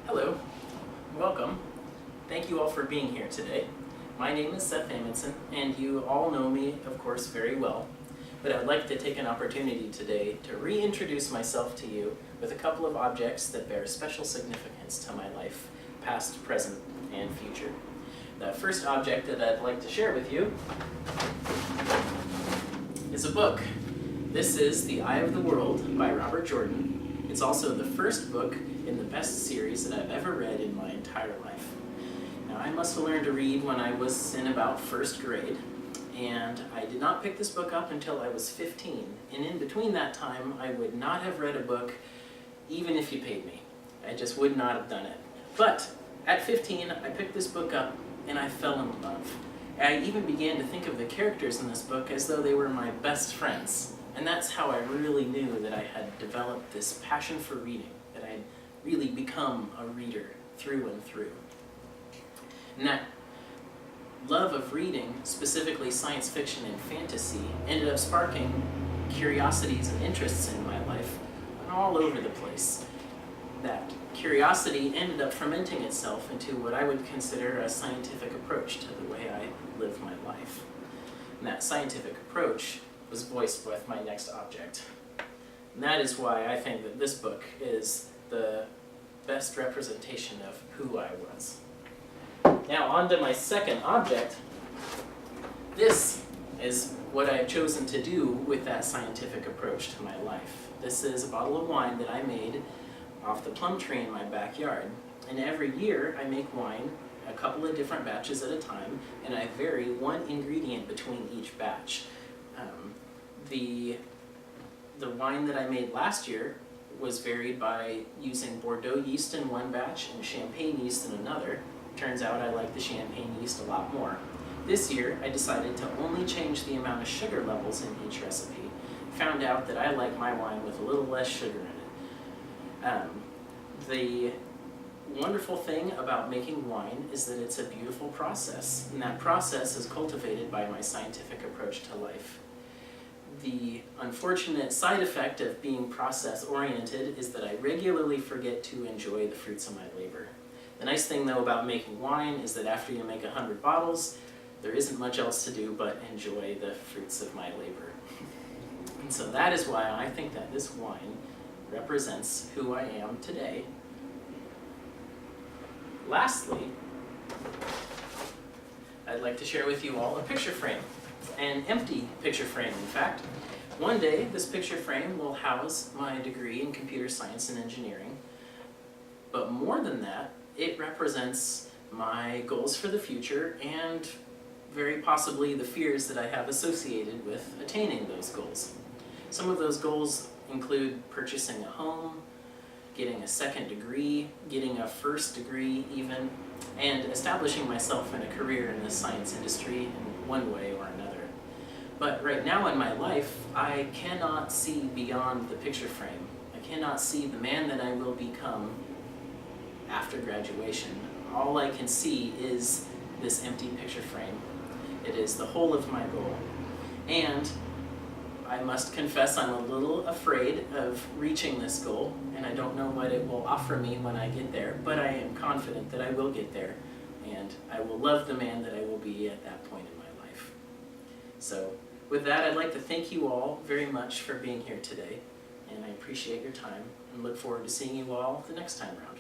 Hello, welcome. Thank you all for being here today. My name is Seth Amundsen, and you all know me, of course, very well. But I'd like to take an opportunity today to reintroduce myself to you with a couple of objects that bear special significance to my life, past, present, and future. The first object that I'd like to share with you is a book. This is The Eye of the World by Robert Jordan. It's also the first book in the best series that I've ever read in my entire life. Now, I must have learned to read when I was in about first grade, and I did not pick this book up until I was 15. And in between that time, I would not have read a book even if you paid me. I just would not have done it. But at 15, I picked this book up and I fell in love. I even began to think of the characters in this book as though they were my best friends. And that's how I really knew that I had developed this passion for reading, that I'd really become a reader through and through. And that love of reading, specifically science fiction and fantasy, ended up sparking curiosities and interests in my life all over the place. That curiosity ended up fermenting itself into what I would consider a scientific approach to the way I live my life. And that scientific approach was voiced with my next object. And that is why I think that this book is the best representation of who I was. Now on to my second object. This is what I have chosen to do with that scientific approach to my life. This is a bottle of wine that I made off the plum tree in my backyard. And every year I make wine, a couple of different batches at a time, and I vary one ingredient between each batch. The wine that I made last year was varied by using Bordeaux yeast in one batch and champagne yeast in another. Turns out I like the champagne yeast a lot more. This year I decided to only change the amount of sugar levels in each recipe. Found out that I like my wine with a little less sugar in it. The wonderful thing about making wine is that it's a beautiful process, and that process is cultivated by my scientific approach to life. The unfortunate side effect of being process-oriented is that I regularly forget to enjoy the fruits of my labor. The nice thing, though, about making wine is that after you make 100 bottles, there isn't much else to do but enjoy the fruits of my labor. And so that is why I think that this wine represents who I am today. Lastly, I'd like to share with you all a picture frame. An empty picture frame, in fact. One day, this picture frame will house my degree in computer science and engineering. But more than that, it represents my goals for the future and very possibly the fears that I have associated with attaining those goals. Some of those goals include purchasing a home, getting a second degree, getting a first degree even, and establishing myself in a career in the science industry in one way or another. But right now in my life, I cannot see beyond the picture frame. I cannot see the man that I will become after graduation. All I can see is this empty picture frame. It is the whole of my goal. And I must confess I'm a little afraid of reaching this goal, and I don't know what it will offer me when I get there, but I am confident that I will get there, and I will love the man that I will be at that point in my life. So with that, I'd like to thank you all very much for being here today, and I appreciate your time and look forward to seeing you all the next time around.